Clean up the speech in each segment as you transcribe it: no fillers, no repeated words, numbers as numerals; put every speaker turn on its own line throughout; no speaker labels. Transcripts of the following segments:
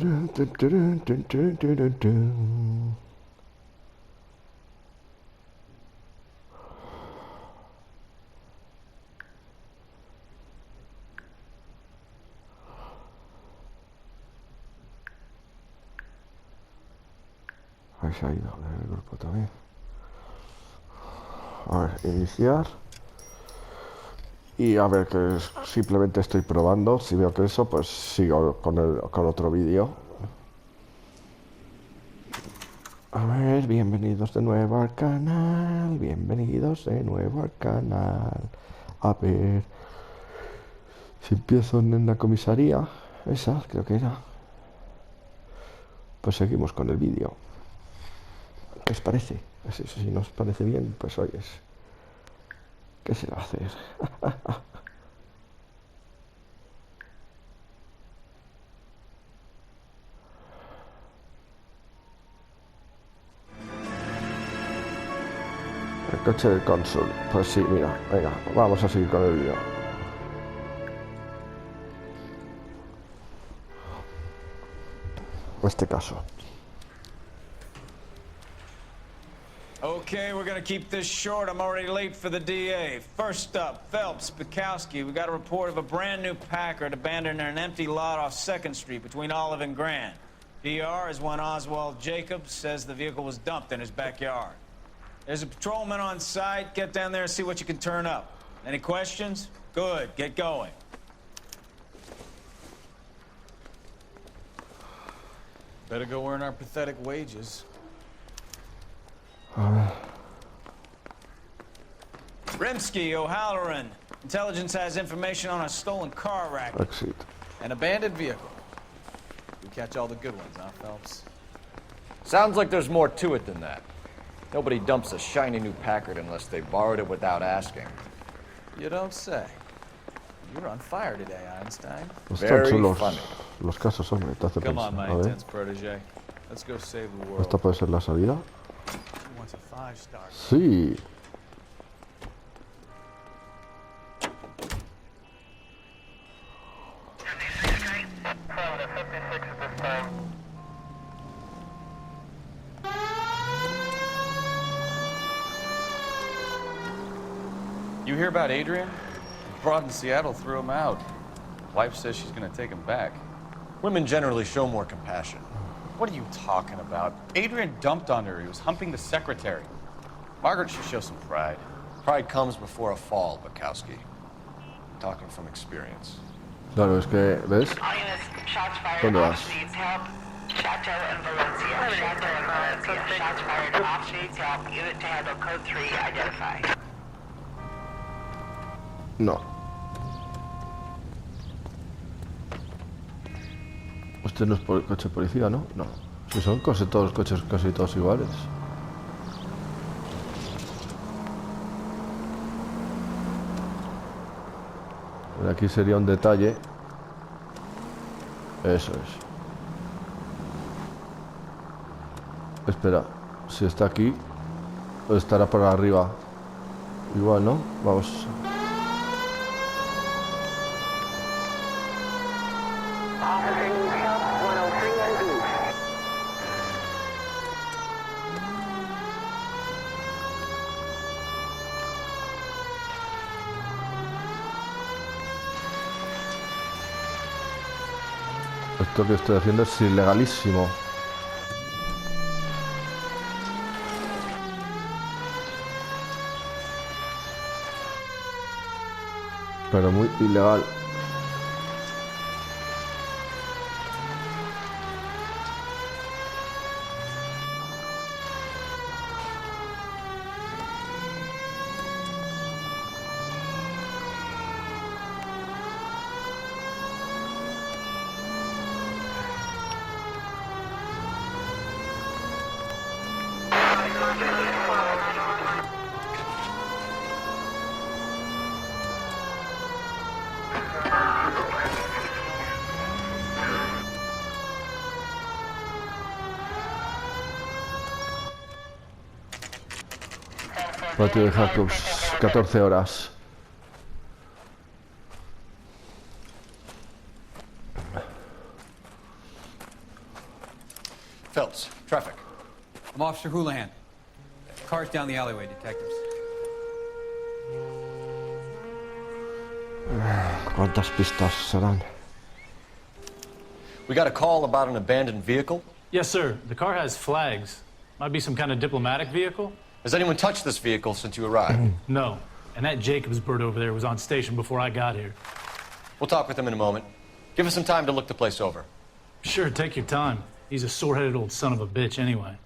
Ahí se ha ido el grupo también. A ver, iniciar. Y a ver, que simplemente estoy probando. Si veo que eso, pues sigo con otro vídeo. A ver, bienvenidos de nuevo al canal. Bienvenidos de nuevo al canal. A ver. Si empiezo en la comisaría. Esa, creo que era. Pues seguimos con el vídeo. ¿Qué os parece? Si no os parece bien, pues oyes. ¿Qué se va a hacer? El coche del cónsul. Pues sí, mira, venga, vamos a seguir con el vídeo. En este caso.
Okay, we're gonna keep this short. I'm already late for the DA. First up, Phelps, Bukowski. We got a report of a brand new Packard abandoned in an empty lot off 2nd Street between Olive and Grand. PR is one Oswald Jacobs says the vehicle was dumped in his backyard. There's a patrolman on site. Get down there and see what you can turn up. Any questions? Good, get going. Better go earn our pathetic wages. Rimsky, O'Halloran. Intelligence has information on a stolen car racket.
Exit.
An abandoned vehicle. We catch all the good ones, huh, Phelps?
Sounds like there's more to it than that. Nobody dumps a shiny new Packard unless they borrowed it without asking.
You don't say. You're on fire today, Einstein.
Están chulos los casos, hombre. Te hace
Come on,
pensar.
my
A ver,
intense protege. Let's go save the world.
¿esta puede ser la salida?
He wants a 5-star.
Sí.
You hear about Adrian? Broad in Seattle threw him out. Wife says she's gonna take him back.
Women generally show more compassion.
What are you talking about? Adrian dumped on her. He was humping the secretary. Margaret should show some pride.
Pride comes before a fall, Bukowski. Talking from experience.
Claro, es que, ¿ves? ¿Dónde vas?
Chateau and Valencia. Chateau and Valencia. Shots fired. Off needs help. Unit to handle code 3. Identify.
No. Este no es coche policía, ¿no? No. Si son todos los coches casi todos iguales. Pero aquí sería un detalle. Eso es. Espera, si está aquí, o estará por arriba. Igual, ¿no? Vamos. Esto que estoy haciendo es ilegalísimo. Pero muy ilegal. Patio de Jacobs, 14 horas.
I'm Officer Houlihan. Car's down the alleyway, detectives.
¿Cuántas pistas serán?
We got a call about an abandoned vehicle.
Yes, sir. The car has flags. Might be some kind of diplomatic vehicle?
Has anyone touched this vehicle since you arrived?
No. And that Jacobs bird over there was on station before I got here.
We'll talk with him in a moment. Give us some time to look the place over.
Sure, take your time. He's a sore-headed old son of a bitch anyway.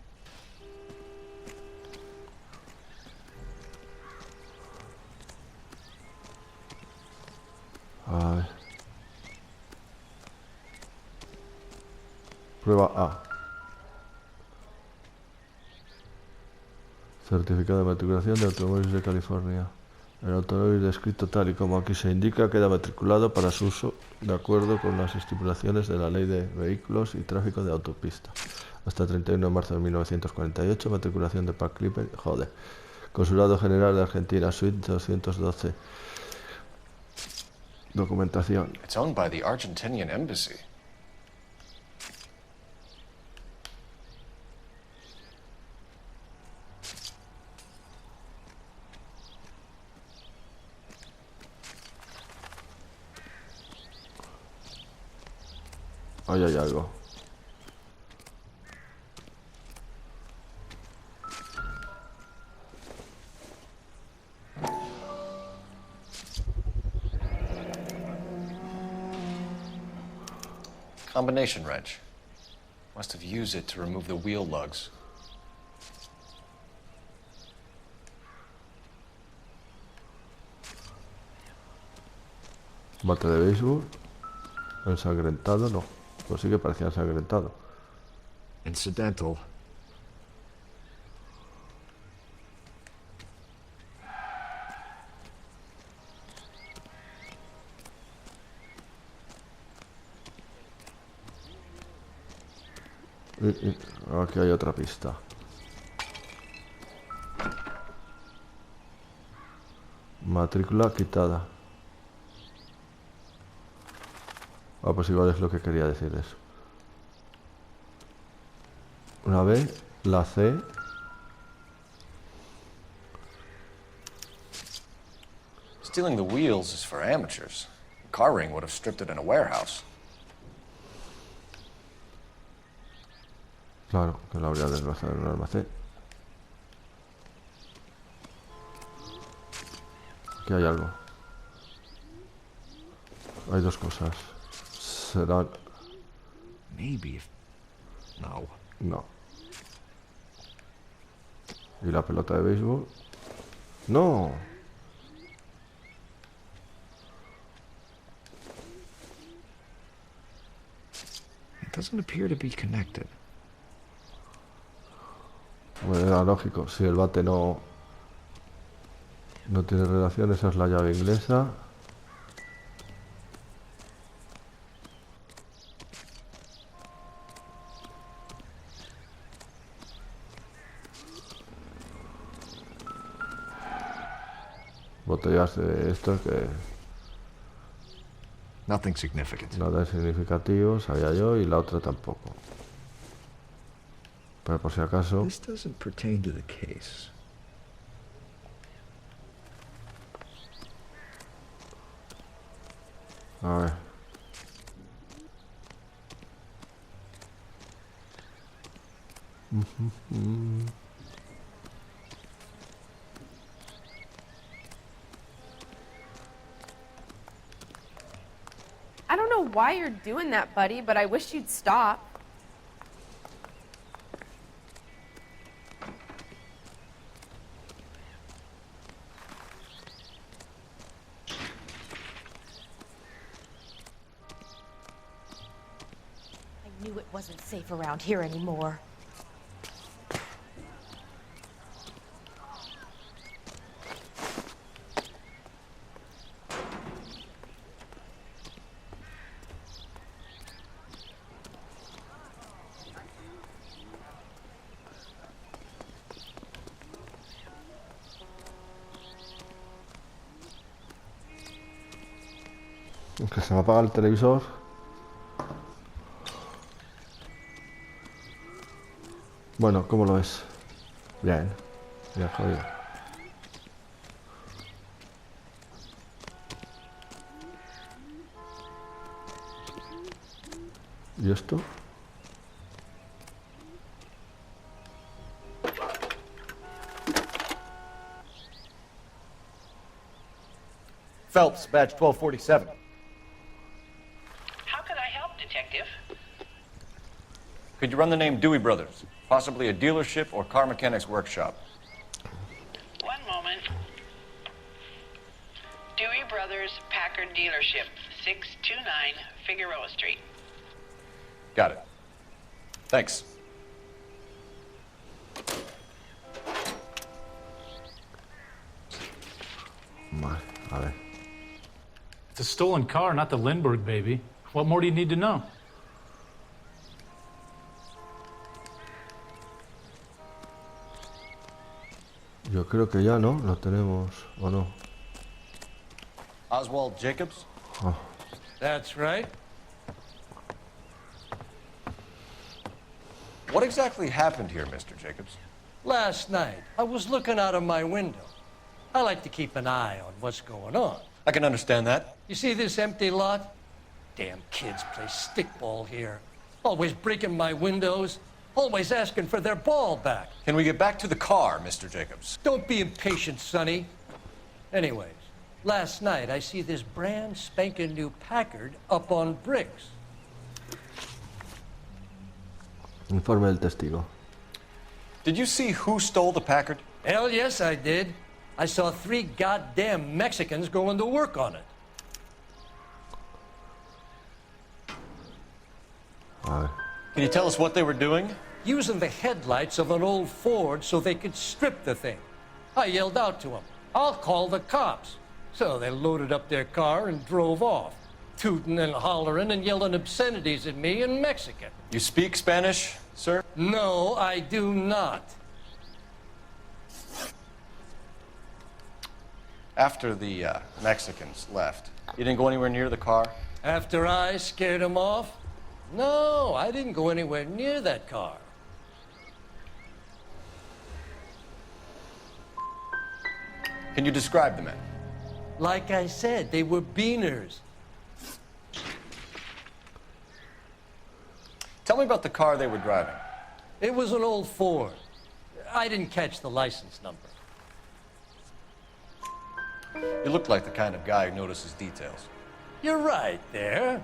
Vale. Prueba A. Certificado de matriculación de automóviles de California. El automóvil descrito tal y como aquí se indica queda matriculado para su uso de acuerdo con las estipulaciones de la Ley de Vehículos y Tráfico de Autopista. Hasta 31 de marzo de 1948, matriculación de Park Clipper, joder. Consulado General de Argentina, Suite 212. Documentación.
It's owned by the Argentinian embassy.
Ahí hay algo.
Combination wrench. Must have used it to remove the wheel lugs.
Bate de béisbol. Ensangrentado, no. Pues sí que parecía ensangrentado.
Incidental.
Aquí hay otra pista. Matrícula quitada. Ah, pues igual es lo que quería decir eso. Una B, la C.
Stealing the wheels is for amateurs. The car ring would have stripped it in a warehouse.
Claro, que lo habría desguazado en un almacén. Aquí hay algo. Hay dos cosas. Serán...
Maybe if... No.
No. ¿Y la pelota de béisbol? ¡No!
It doesn't appear to be connected.
Bueno, era lógico. Si el bate no tiene relación, esa es la llave inglesa. Botellas de estos que
Nothing significant.
nada es significativo, sabía yo, y la otra tampoco. Pero por si acaso...
This doesn't pertain to the case.
A ver.
I don't know why you're doing that, buddy, but I wish you'd stop.
I knew it wasn't safe around here anymore.
Que se me apaga el televisor. Bueno, ¿cómo lo ves? Bien. Bien jodido. ¿Y esto?
Phelps, badge 1247.
How can I help, Detective?
Could you run the name Dewey Brothers? Possibly a dealership or car mechanics workshop.
One moment. Dewey Brothers Packard Dealership, 629 Figueroa Street.
Got it. Thanks.
Vale, a ver.
It's a stolen car, not the Lindbergh baby. What more do you need to know?
Yo creo que ya, ¿no? Lo tenemos, ¿o no?
Oswald Jacobs?
Oh,
That's right.
What exactly happened here, Mr. Jacobs?
Last night, I was looking out of my window. I like to keep an eye on what's going on.
I can understand that.
You see this empty lot? Damn kids play stickball here. Always breaking my windows. Always asking for their ball back.
Can we get back to the car, Mr. Jacobs?
Don't be impatient, Sonny. Anyways, last night I see this brand spanking new Packard up on bricks.
informe del testigo.
Did you see who stole the Packard?
Hell yes, I did. I saw 3 goddamn Mexicans going to work on it.
A ver.
Can you tell us what they were doing?
Using the headlights of an old Ford so they could strip the thing. I yelled out to them, "I'll call the cops." So they loaded up their car and drove off, tooting and hollering and yelling obscenities at me in Mexican.
You speak Spanish, sir?
No, I do not.
After the Mexicans left, you didn't go anywhere near the car?
After I scared them off? No, I didn't go anywhere near that car.
Can you describe the men?
Like I said, they were beaners.
Tell me about the car they were driving.
It was an old Ford. I didn't catch the license number.
You look like the kind of guy who notices details.
You're right there.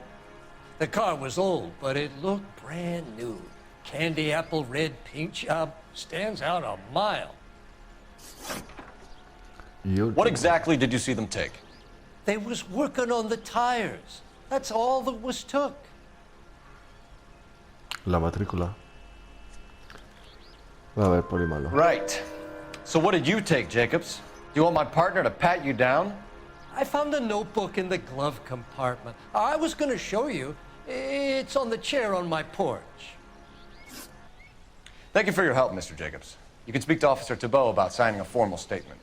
The car was old, but it looked brand new. Candy apple red paint job stands out a mile.
What exactly did you see them take?
They was working on the tires. That's all that was took.
La matrícula. A ver, por y malo.
Right. So what did you take, Jacobs? Do you want my partner to pat you down?
I found a notebook in the glove compartment. I was going to show you. It's on the chair on my porch.
Thank you for your help, Mr. Jacobs. You can speak to Officer Thibault about signing a formal statement.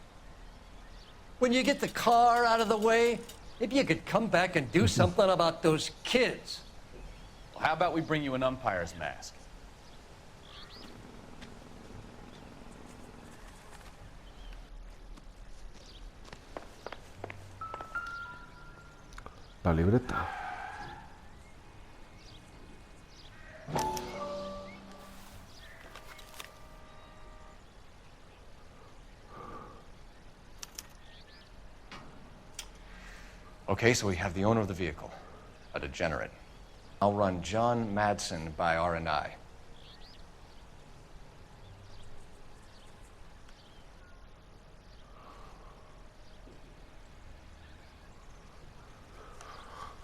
When you get the car out of the way, maybe you could come back and do something about those kids.
Well, how about we bring you an umpire's mask?
La libreta.
Okay, so we have the owner of the vehicle, a degenerate. I'll run John Madsen by R&I.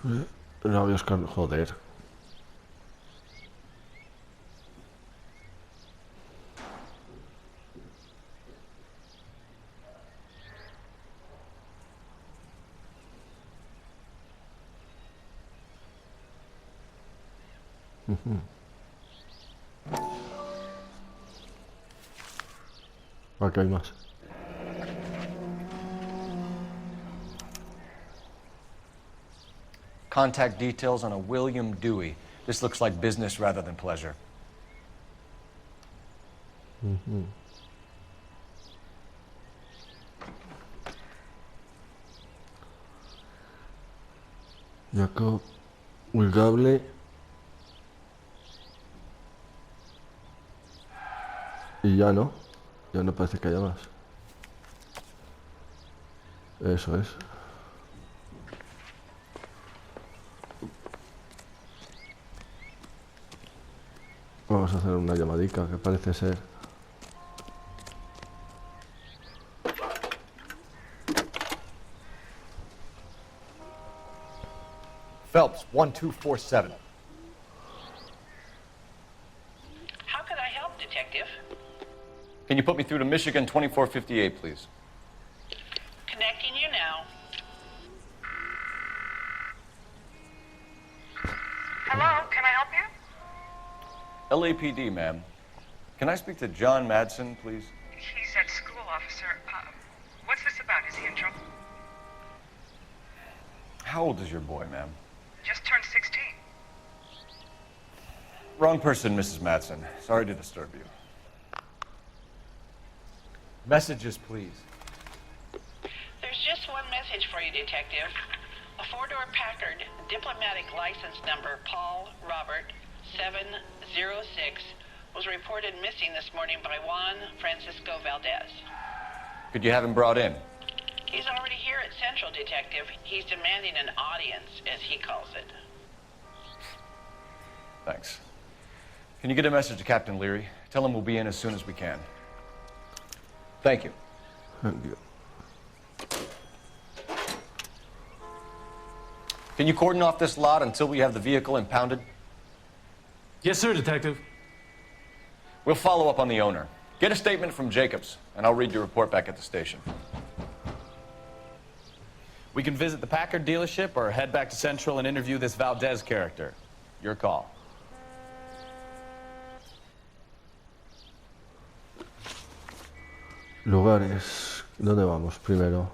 No voy a buscar, joder. Aquí hay más.
Contact details on a William Dewey. This looks like business rather than pleasure.
Jacob, el cable. Y ya no parece que haya más. Eso es. Vamos a hacer una llamadica que parece ser.
Phelps, 1247.
How can I help, Detective?
Can you put me through to Michigan 2458, please?
Connecting you now. Hello, can I help you?
LAPD, ma'am. Can I speak to John Madsen, please?
He's at school, officer. What's this about? Is he in trouble?
How old is your boy, ma'am?
Just turned 16.
Wrong person, Mrs. Madsen. Sorry to disturb you. Messages, please.
There's just one message for you, Detective. A four-door Packard, diplomatic license number Paul Robert 706, was reported missing this morning by Juan Francisco Valdez.
Could you have him brought in?
He's already here at Central, Detective. He's demanding an audience, as he calls it.
Thanks. Can you get a message to Captain Leary? Tell him we'll be in as soon as we can. Thank you.
Thank you.
Can you cordon off this lot until we have the vehicle impounded?
Yes, sir, Detective.
We'll follow up on the owner. Get a statement from Jacobs, and I'll read your report back at the station.
We can visit the Packard dealership or head back to Central and interview this Valdez character. Your call.
Lugares. ¿Dónde vamos primero?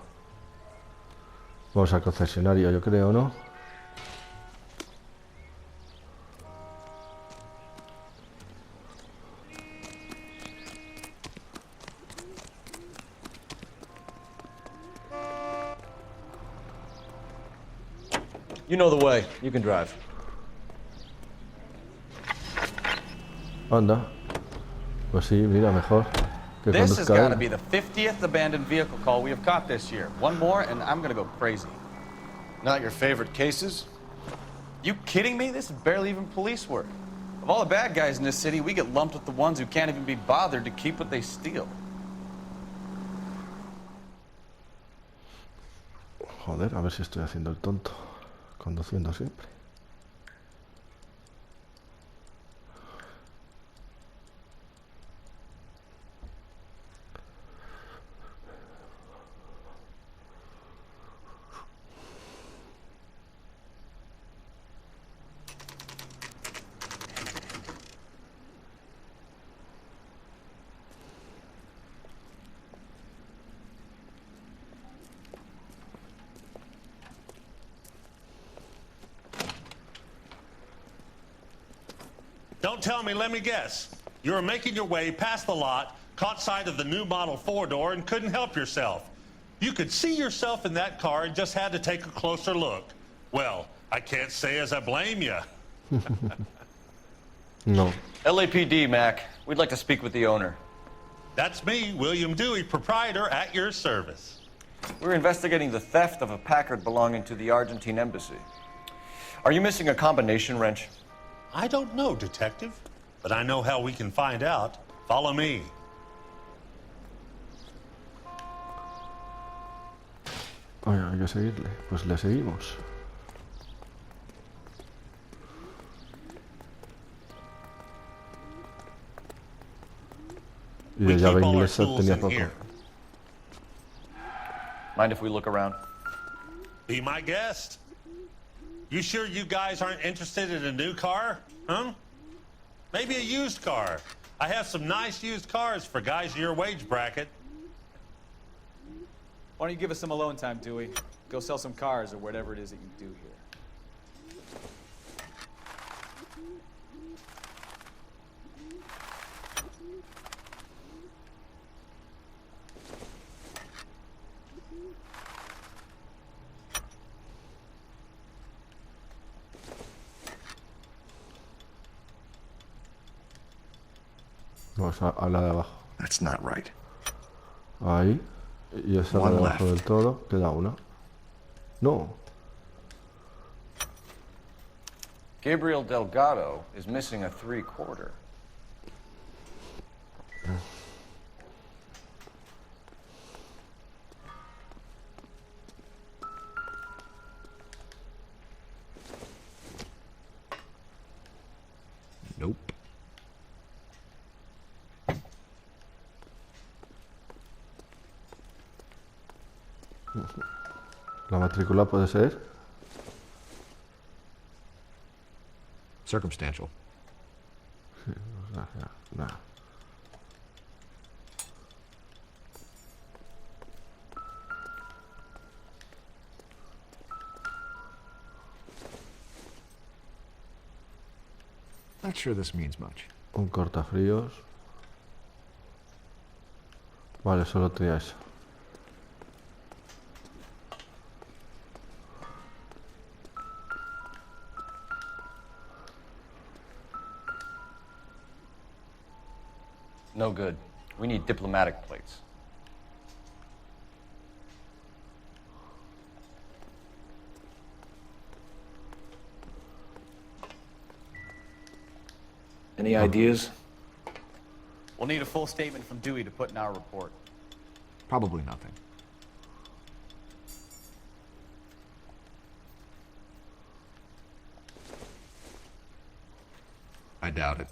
Vamos al concesionario, yo creo, ¿no?
You know the way. You can drive.
Anda. Pues sí, mira, mejor. Que
This has
conduzca
got to
él.
be the 50th abandoned vehicle call we have caught this year. One more, and I'm gonna go crazy.
Not your favorite cases?
You kidding me? This is barely even police work. Of all the bad guys in this city, we get lumped with the ones who can't even be bothered to keep what they steal.
Joder, a ver si estoy haciendo el tonto. Conduciendo siempre.
Don't tell me, let me guess. You were making your way past the lot, caught sight of the new model four-door, and couldn't help yourself. You could see yourself in that car and just had to take a closer look. Well, I can't say as I blame you.
No.
LAPD, Mac. We'd like to speak with the owner.
That's me, William Dewey, proprietor, at your service.
We're investigating the theft of a Packard belonging to the Argentine embassy. Are you missing a combination wrench?
I don't know, Detective, but I know how we can find out. Follow me.
Ay, hay que seguirle. Pues le seguimos. Y de llave inglesa tenía poco.
Mind if we look around?
Be my guest. You sure you guys aren't interested in a new car? Huh? Maybe a used car. I have some nice used cars for guys your wage bracket.
Why don't you give us some alone time, Dewey? Go sell some cars or whatever it is that you do here.
Vamos a la de abajo.
That's not right.
Ahí. Y esa
One
de abajo
left.
del todo. Queda una. No.
Gabriel Delgado is missing a 3/4.
Nope.
La matrícula puede ser.
Circumstantial.
Sí, nada.
Not sure this means much.
Un cortafríos. Vale, solo tenía eso.
No good. We need diplomatic plates.
Any ideas?
We'll need a full statement from Dewey to put in our report.
Probably nothing. I doubt it.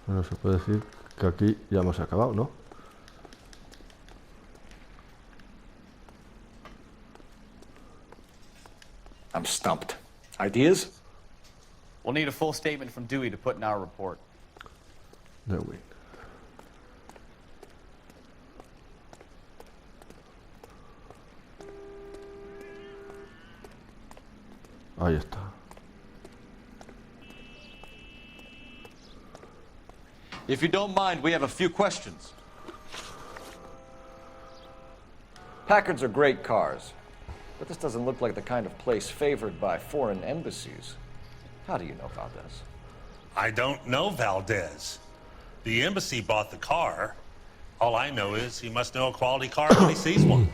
Bueno, se puede decir que aquí ya hemos acabado, ¿no?
I'm stumped. Ideas?
We'll need a full statement from Dewey to put in our report.
There we. Ahí está.
If you don't mind, we have a few questions. Packards are great cars, but this doesn't look like the kind of place favored by foreign embassies. How do you know Valdez?
I don't know Valdez. The embassy bought the car. All I know is he must know a quality car when he sees one.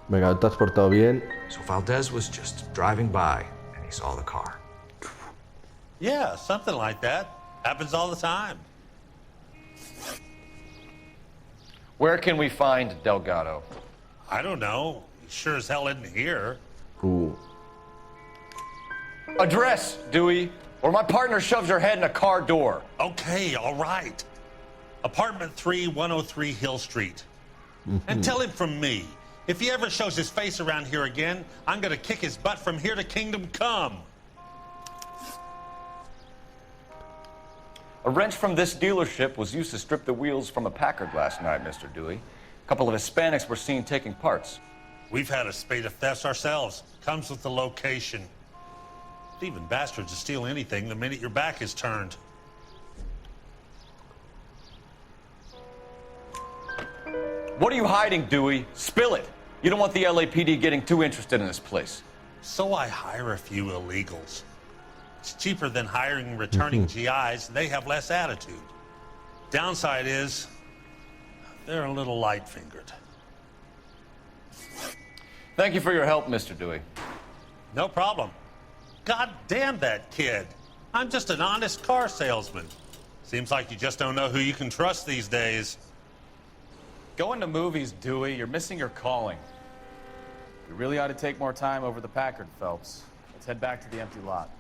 Venga, te has portado bien.
So Valdez was just driving by and he saw the car.
Yeah, something like that. Happens all the time.
Where can we find Delgado?
I don't know. He sure as hell isn't here.
Address, Dewey, or my partner shoves her head in a car door.
Okay, all right. Apartment 3, 103 Hill Street. And tell him from me, if he ever shows his face around here again, I'm gonna kick his butt from here to Kingdom Come.
A wrench from this dealership was used to strip the wheels from a Packard last night, Mr. Dewey. A couple of Hispanics were seen taking parts.
We've had a spate of thefts ourselves. Comes with the location. Thieving bastards will steal anything the minute your back is turned.
What are you hiding, Dewey? Spill it. You don't want the LAPD getting too interested in this place.
So I hire a few illegals. It's cheaper than hiring returning GIs, and they have less attitude. Downside is, they're a little light-fingered.
Thank you for your help, Mr. Dewey.
No problem. God damn that kid. I'm just an honest car salesman. Seems like you just don't know who you can trust these days.
Going to movies, Dewey, you're missing your calling. You really ought to take more time over the Packard, Phelps. Let's head back to the empty lot.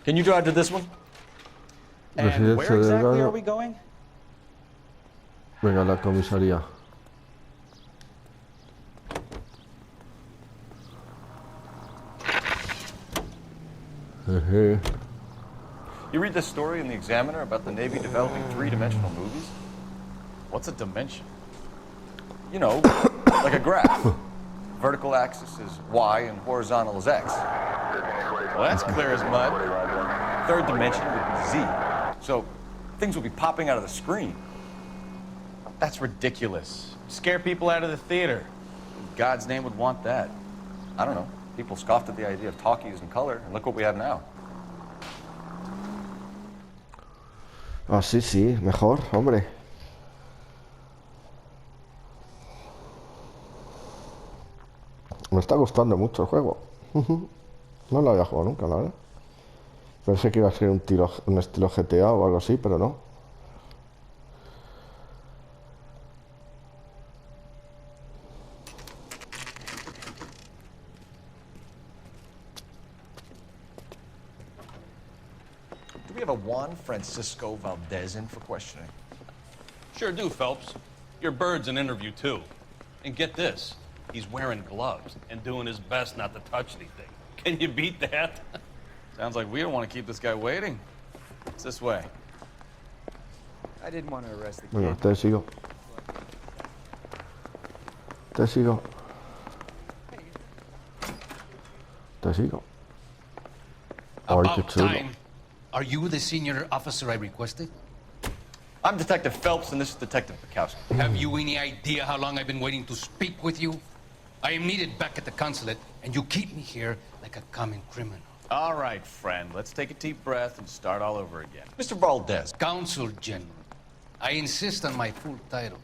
Can you drive to this one?
And where exactly are we going?
Venga, la comisaría.
You read this story in the Examiner about the Navy developing three-dimensional movies?
What's a dimension?
You know, like a graph. Vertical axis is Y and horizontal is X.
Well, that's clear as mud.
Third dimension would be Z. So things would be popping out of the screen.
That's ridiculous. Scare people out of the theater. In God's name would want that.
I don't know. People scoffed at the idea of talkies in color, and look what we have now.
Ah, sí, sí, mejor, hombre. Me está gustando mucho el juego. No lo había jugado nunca, la verdad. Pensé que iba a ser un estilo GTA o algo así, pero no.
Do we have a Juan Francisco Valdez in for questioning?
Sure do, Phelps. Your bird's an interview, too. And get this, he's wearing gloves and doing his best not to touch anything. Can you beat that?
Sounds like we don't want to keep this guy waiting. It's this way.
I didn't want to arrest the kid.
Bueno, te sigo. Te sigo. Te sigo. Ay, qué
About
chulo.
time. Are you the senior officer I requested?
I'm Detective Phelps, and this is Detective Bukowski.
Have you any idea how long I've been waiting to speak with you? I am needed back at the consulate, and you keep me here like a common criminal.
All right, friend. Let's take a deep breath and start all over again.
Mr. Valdez.
Consul General. I insist on my full title.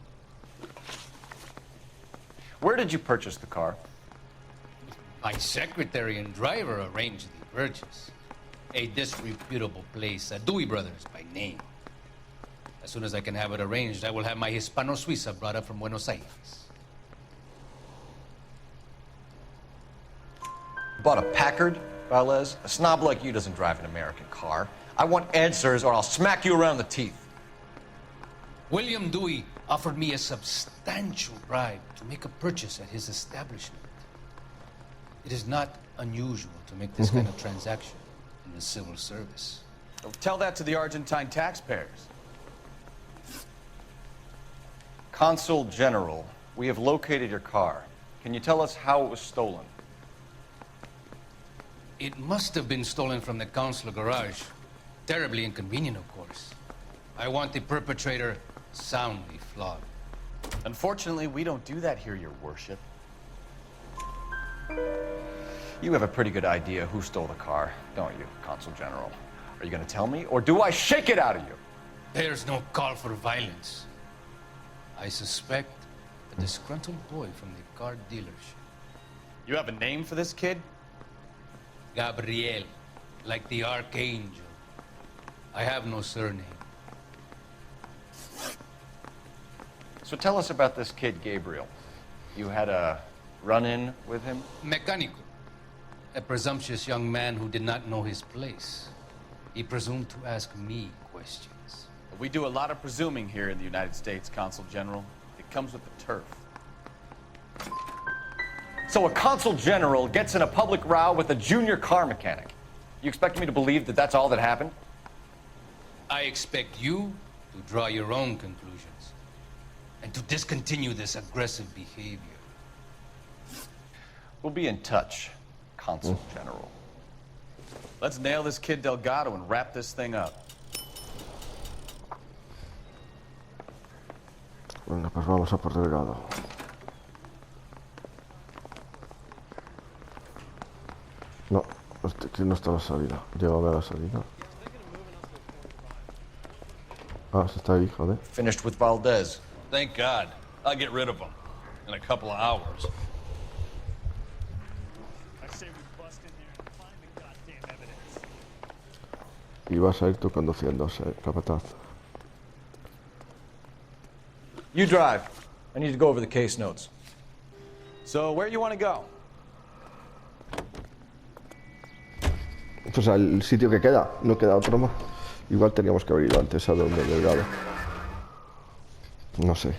Where did you purchase the car?
My secretary and driver arranged the purchase. A disreputable place, Dewey Brothers by name. As soon as I can have it arranged, I will have my Hispano Suiza brought up from Buenos Aires.
Bought a Packard, Valdez? A snob like you doesn't drive an American car. I want answers or I'll smack you around the teeth.
William Dewey offered me a substantial bribe to make a purchase at his establishment. It is not unusual to make this kind of transaction in the civil service.
Tell that to the Argentine taxpayers.
Consul General, we have located your car. Can you tell us how it was stolen?
It must have been stolen from the consular garage. Terribly inconvenient, of course. I want the perpetrator soundly flogged.
Unfortunately, we don't do that here, Your Worship.
You have a pretty good idea who stole the car, don't you, Consul General? Are you going to tell me, or do I shake it out of you?
There's no call for violence. I suspect a disgruntled boy from the car dealership.
You have a name for this kid?
Gabriel, like the archangel. I have no surname.
So tell us about this kid, Gabriel. You had a run-in with him?
Mecánico. A presumptuous young man who did not know his place. He presumed to ask me questions.
We do a lot of presuming here in the United States, Consul General. It comes with the turf.
So a Consul General gets in a public row with a junior car mechanic. You expect me to believe that that's all that happened?
I expect you to draw your own conclusions and to discontinue this aggressive behavior.
We'll be in touch, Consul General.
Let's nail this kid Delgado and wrap this thing up.
Venga, pues vamos a por Delgado. No, aquí no está la salida. Llévame a la salida. Ah, se está ahí, joder.
Finished with Valdez.
Thank God. I'll get rid of him in a couple of hours.
I say we bust in there and find the goddamn evidence.
Y vas a ir tú conduciendo, capataz.
You drive. I need to go over the case notes.
So, where you want to go?
Pues al sitio que queda, no queda otro más. Igual teníamos que haber ido antes a donde Delgado. No sé.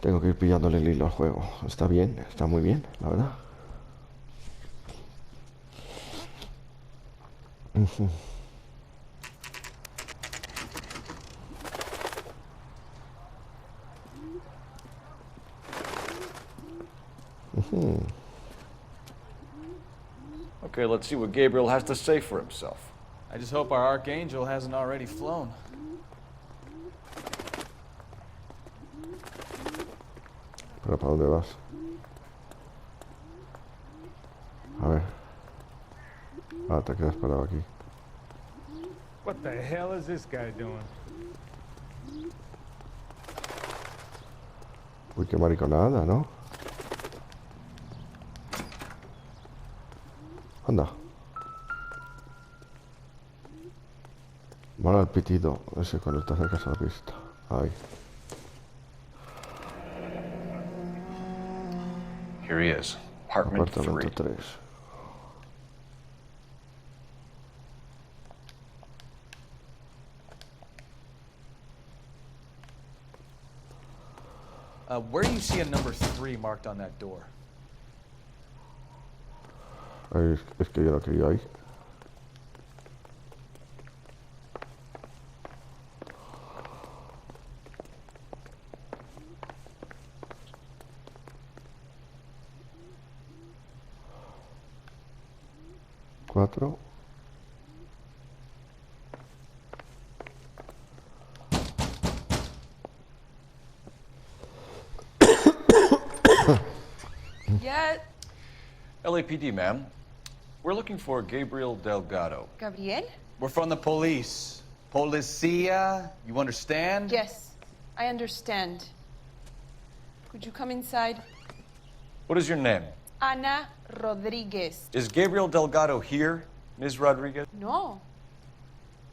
Tengo que ir pillándole el hilo al juego. Está bien, está muy bien, la verdad.
Okay, let's see what Gabriel has to say for himself.
I just hope our Archangel hasn't already flown.
¿Pero para dónde vas? A ver. Ah, te quedas parado aquí.
What the hell is this guy doing?
Uy, qué mariconada, ¿no? Anda. Mola el pitido ese cuando te acercas a la pista. Ahí.
Here he is. Apartment 3.
Apartamento 3.
Where do you see a number 3 marked on that door?
Ahí, es que yo no quería ahí. Cuatro.
Yeah.
LAPD, ma'am. We're looking for Gabriel Delgado.
Gabriel?
We're from the police. Policia, you understand?
Yes, I understand. Could you come inside?
What is your name?
Ana Rodriguez.
Is Gabriel Delgado here, Ms. Rodriguez?
No.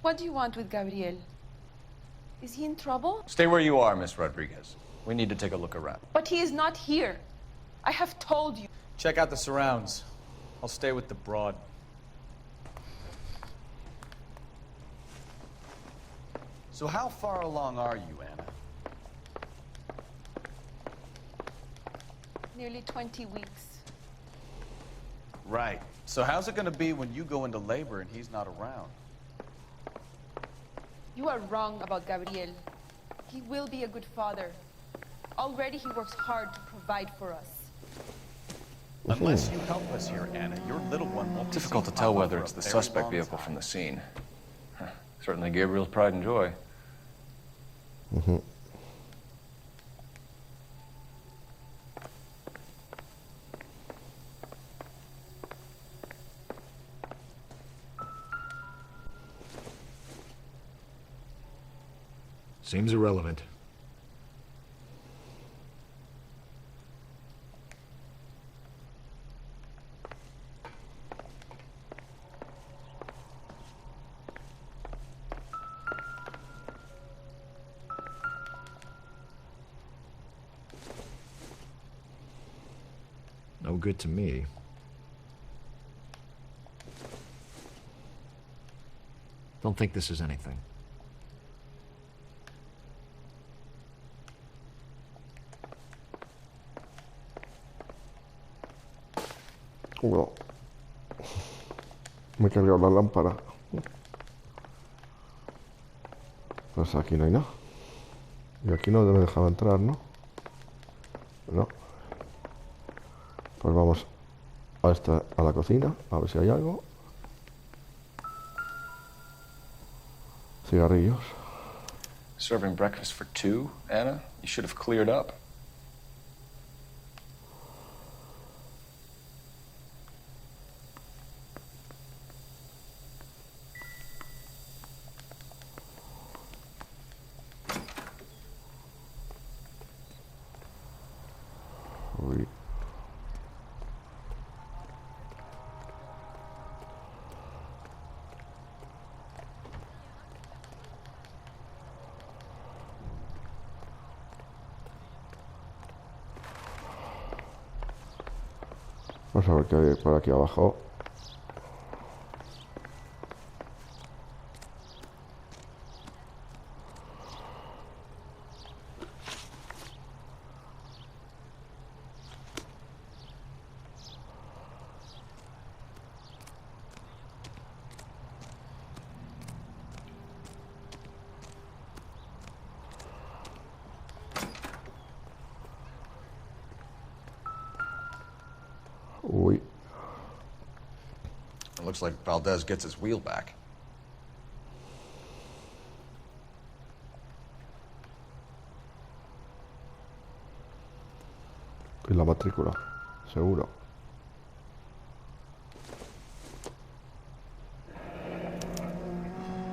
What do you want with Gabriel? Is he in trouble?
Stay where you are, Ms. Rodriguez. We need to take a look around.
But he is not here. I have told you.
Check out the surrounds. I'll stay with the broad. So how far along are you, Anna?
Nearly 20 weeks.
Right. So how's it going to be when you go into labor and he's not around?
You are wrong about Gabriel. He will be a good father. Already he works hard to provide for us.
Unless you help us here, Anna, your little one won't be
Difficult to
seen
tell
pop up
whether
for
it's
a
the
very
suspect
long
vehicle
time.
from the scene. Certainly Gabriel's pride and joy.
Seems irrelevant. No good to me. Don't think this is anything.
Bueno, me he cargado la lámpara. Pues aquí no hay nada. Y aquí no me dejaba entrar, ¿no? No. Pues vamos a la cocina, a ver si hay algo. Cigarrillos.
Serving breakfast for 2, Anna? You should have cleared up.
Uy. Vamos a ver qué hay por aquí abajo. Uy.
It looks like Valdez gets his wheel back.
Y la matrícula, seguro.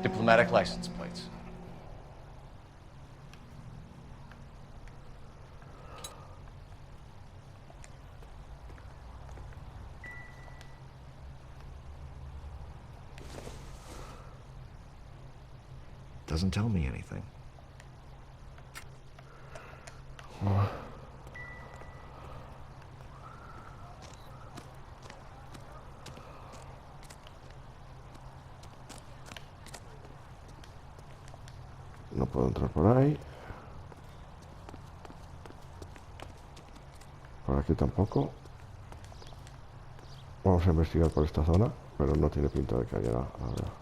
Diplomatic license plates. Doesn't tell me anything.
No puedo entrar por ahí. Por aquí tampoco. Vamos a investigar por esta zona, pero no tiene pinta de que haya nada, la verdad.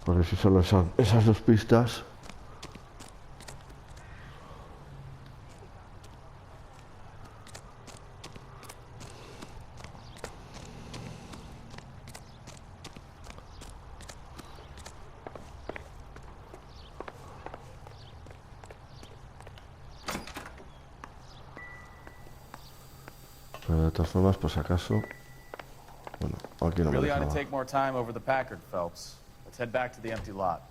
Porque si solo esas dos pistas. Pero de todas formas, por si acaso. Bueno, aquí no me
Really ought to
dejaba.
take more time over the Packard, Phelps. Let's head back to the empty lot.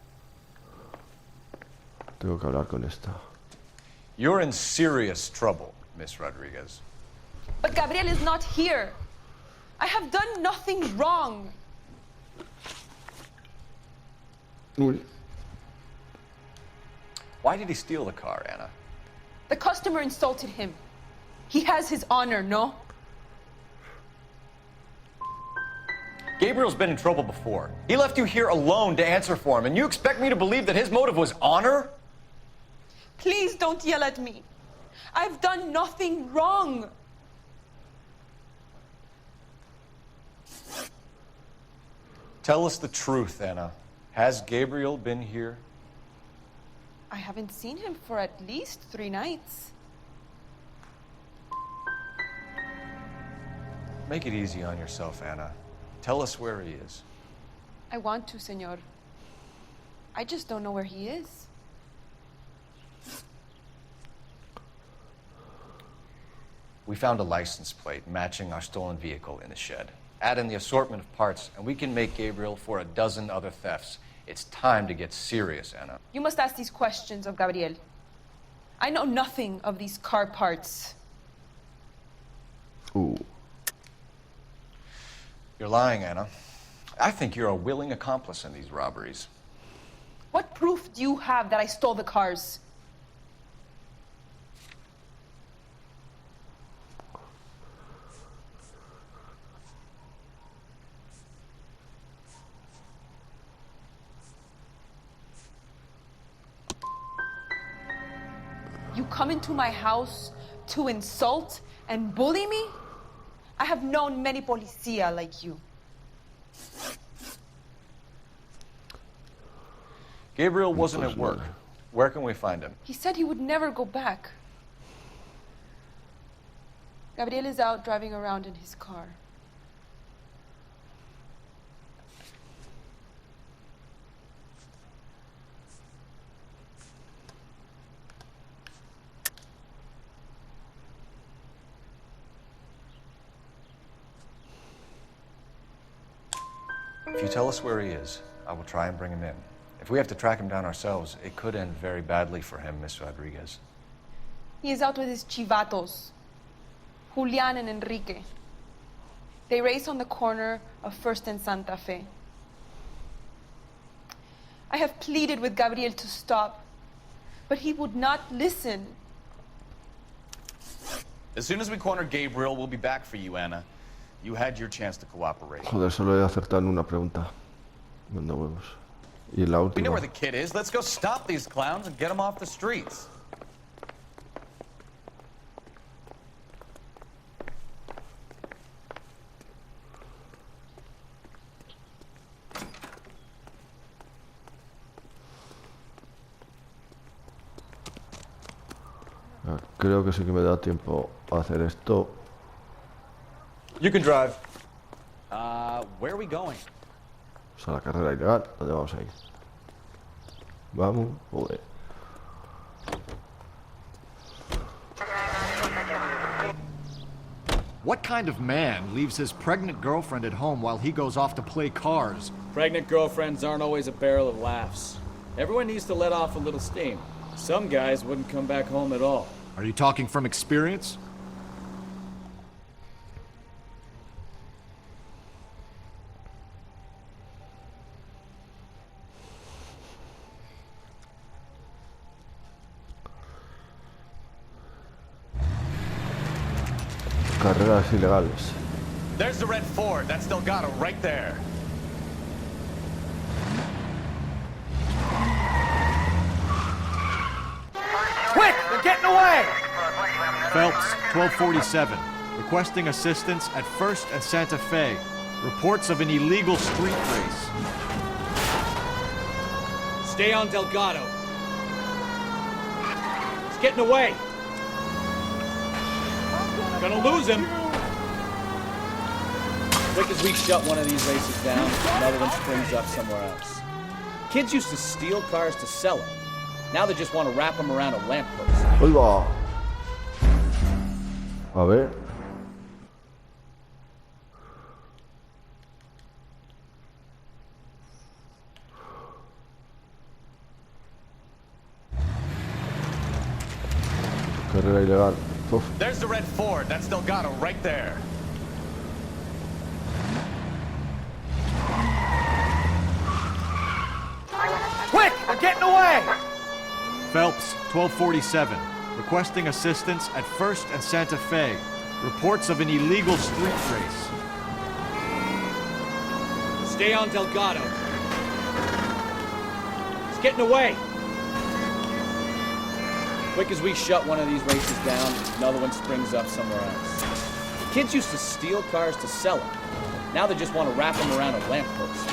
Tengo que hablar con esta.
You're in serious trouble, Miss Rodriguez.
But Gabriel is not here. I have done nothing wrong.
Uy.
Why did he steal the car, Anna?
The customer insulted him. He has his honor, no?
Gabriel's been in trouble before. He left you here alone to answer for him, and you expect me to believe that his motive was honor?
Please don't yell at me. I've done nothing wrong.
Tell us the truth, Anna. Has Gabriel been here?
I haven't seen him for at least 3 nights.
Make it easy on yourself, Anna. Tell us where he is.
I want to, senor. I just don't know where he is.
We found a license plate matching our stolen vehicle in the shed. Add in the assortment of parts, and we can make Gabriel for a dozen other thefts. It's time to get serious, Anna.
You must ask these questions of Gabriel. I know nothing of these car parts.
Ooh.
You're lying, Anna. I think you're a willing accomplice in these robberies.
What proof do you have that I stole the cars? You come into my house to insult and bully me? I have known many policia like you.
Gabriel wasn't at work. Where can we find him?
He said he would never go back. Gabriel is out driving around in his car.
If you tell us where he is, I will try and bring him in. If we have to track him down ourselves, it could end very badly for him, Miss Rodriguez.
He is out with his chivatos, Julian and Enrique. They race on the corner of First and Santa Fe. I have pleaded with Gabriel to stop, but he would not listen.
As soon as we corner Gabriel, we'll be back for you, Anna. You had your chance to cooperate.
Joder, solo he acertado en una pregunta. Manda huevos. Y la
We know
última.
where the kid is. Let's go stop these clowns and get them off the streets.
A sea, creo que sí que me da tiempo a hacer esto.
You can drive.
Where are we going?
O sea, la carrera ilegal. ¿Dónde vamos a ir? Vamos, joder.
What kind of man leaves his pregnant girlfriend at home while he goes off to play cars?
Pregnant girlfriends aren't always a barrel of laughs. Everyone needs to let off a little steam. Some guys wouldn't come back home at all.
Are you talking from experience?
Carreras ilegales.
There's the red Ford. That's Delgado right there.
Quick! They're getting away!
Phelps, 1247. Requesting assistance at 1st and Santa Fe. Reports of an illegal street race.
Stay on Delgado. He's getting away. Gonna lose him. Quick as we shut one of these races down, another one springs up somewhere else. Kids used to steal cars to sell them. Now they just want to wrap them around a lamppost.
Ahí va. A ver. Carrera ilegal. Uf.
There's the red Ford. That's Delgado right there.
Quick! They're getting away!
Phelps, 1247. Requesting assistance at 1st and Santa Fe. Reports of an illegal street race.
Stay on Delgado. He's getting away. Quick as we shut one of these races down, another one springs up somewhere else. Kids used to steal cars to sell them. Now they just want to wrap them around a lamppost.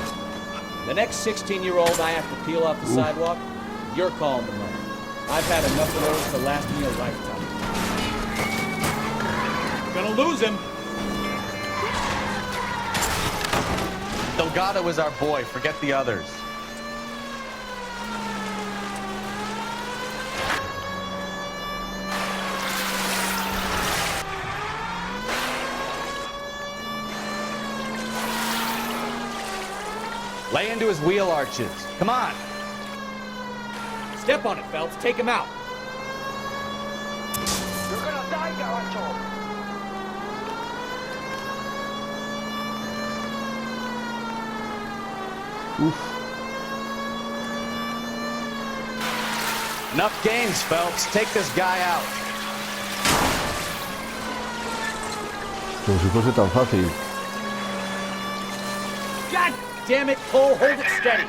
The next 16-year-old I have to peel off the sidewalk, you're calling the money. I've had enough of those to last me a lifetime. Gonna lose him.
Delgado is our boy. Forget the others. Lay into his wheel arches. Come on.
Step on it, Phelps. Take him out.
You're gonna die, Garacho!
Enough games, Phelps. Take this guy out.
Como si fuese tan fácil.
God damn it, Cole. Hold it steady.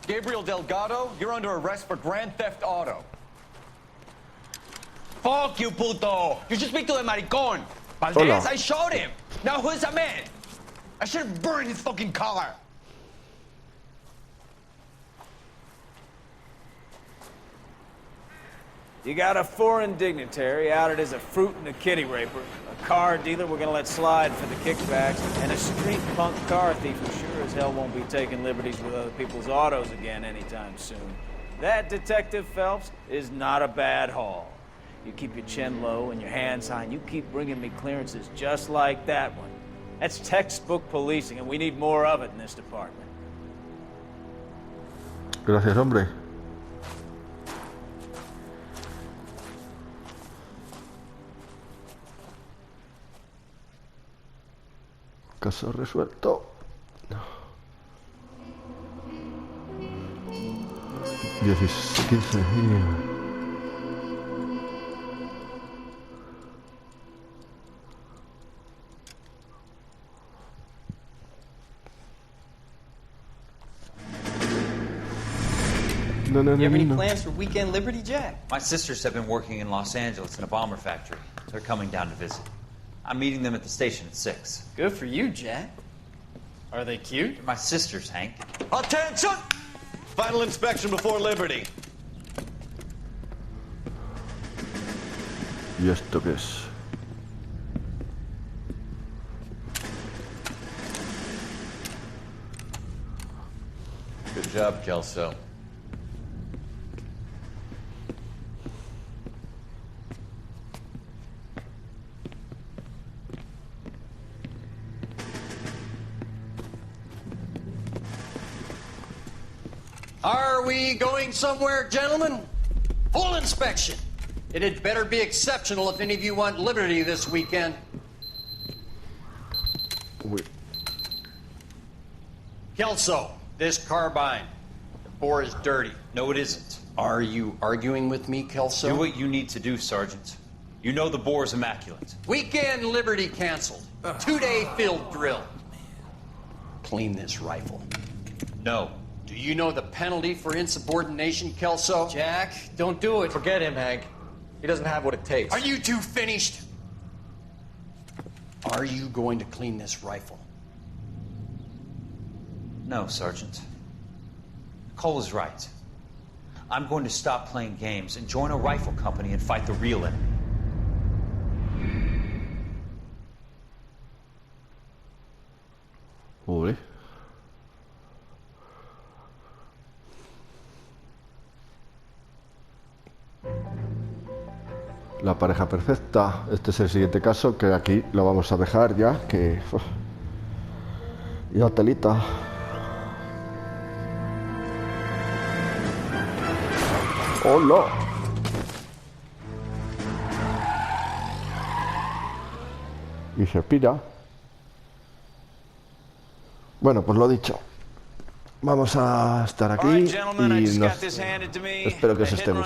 Gabriel Delgado, you're under arrest for Grand Theft Auto.
Fuck you, puto! You should speak to the maricón.
Hola.
Valdez, I showed him. Now who's the man? I should have burned his fucking collar.
You got a foreign dignitary outed as a fruit and a kitty raper, a car dealer we're gonna let slide for the kickbacks, and a street punk car thief who sure as hell won't be taking liberties with other people's autos again anytime soon. That, Detective Phelps, is not a bad haul. You keep your chin low and your hands high, and you keep bringing me clearances just like that one. That's textbook policing, and we need more of it in this department.
Gracias, hombre. Caso resuelto. 15 días. No, no,
You have
no,
any
no.
plans for Weekend Liberty, Jack?
My sisters have been working in Los Angeles in a bomber factory. They're coming down to visit. I'm meeting them at the station at 6.
Good for you, Jack. Are they cute?
They're my sisters, Hank.
Attention! Final inspection before Liberty.
¿Y esto qué es?
Good job, Kelso.
Are we going somewhere, gentlemen? Full inspection. It had better be exceptional if any of you want liberty this weekend.
Uy.
Kelso, this carbine. The bore is dirty.
No, it isn't.
Are you arguing with me, Kelso?
Do what you need to do, Sergeant. You know the bore's immaculate.
Weekend liberty canceled. 2-day field drill. Clean this rifle.
No.
Do you know the penalty for insubordination, Kelso?
Jack, don't do it.
Forget him, Hank. He doesn't have what it takes.
Are you two finished? Are you going to clean this rifle?
No, Sergeant. Cole is right. I'm going to stop playing games and join a rifle company and fight the real enemy.
Uy. La pareja perfecta. Este es el siguiente caso, que aquí lo vamos a dejar ya, que... ya telita. ¡Hola! Y se pira. Bueno, pues lo dicho. Vamos a estar aquí y espero que os esté gustando.